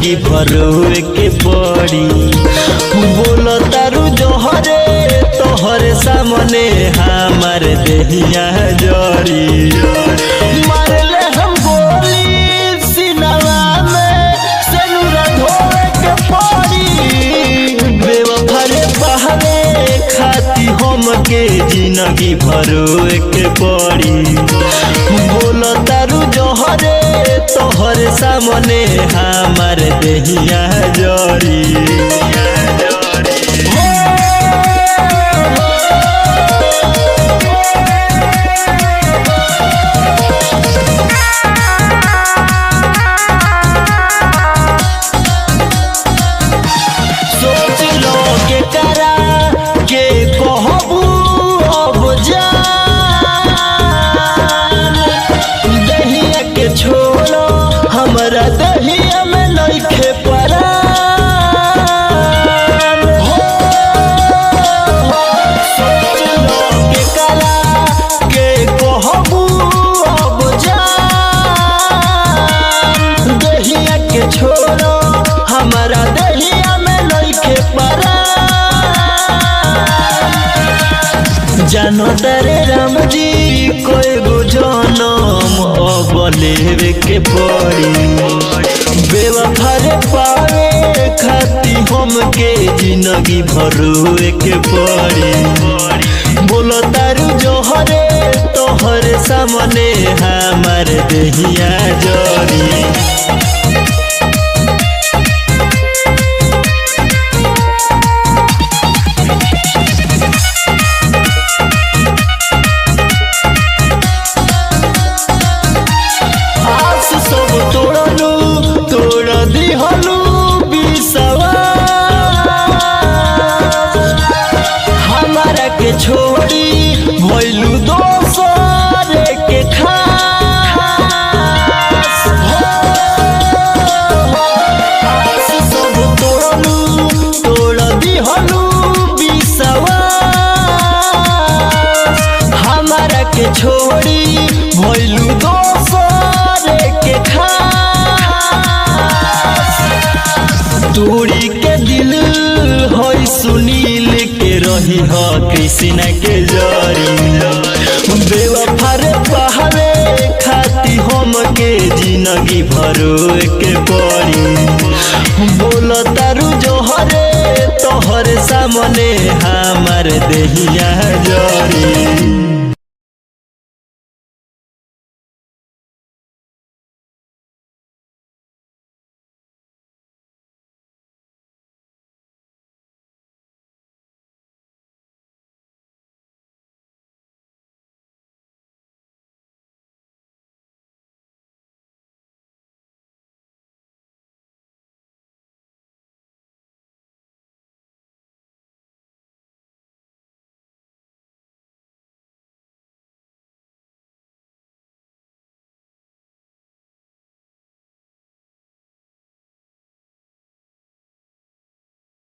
जिंदगी भरोए के पड़ी। बोल तारू जोहरे तोहरे सामने हमार देहिया जड़ी। मारले हम गोली सिनवा में सेनुरा धोए के पड़ी। बेवफा रे बहावे खाती हमके जिंदगी भरोए के पड़ी। बोल तारू जोहरे तोहरे सामने हमार देहिया जड़ी। सोच लो के करा के कहबू अब जान। दहिया के छोड़ो हमरा दहिया में नइखे परान। सोच लो के करा के कहबू अब जान। दहिया के छोड़ो हमरा दहिया में नइखे परान। जानो तारे राम जी कोई गो जनम अब लेवे के पड़ी। बेवफा रे पावे खाती हमके जिंदगी भरोए के पड़ी। बोलो तारू जोहरे तोहरे सामने हमार देहिया जड़ी। सब तोड़लू तोड़ दिहलू विश्वास। हमारा के छोड़ी भइलू दोसर के खास। सब तोड़लू तोड़ दिहलू विश्वास। हमारा के छोड़ी भइलू दोसर के खास। तोड़ी के दिल होई सुनील के रही हो कृष्ण के जरी। बेवफा रे बहावे खाती हमके जिंदगी भरोए के पड़ी। बोल तारू जोहरे तोहरे सामने हमार देहिया जड़ी।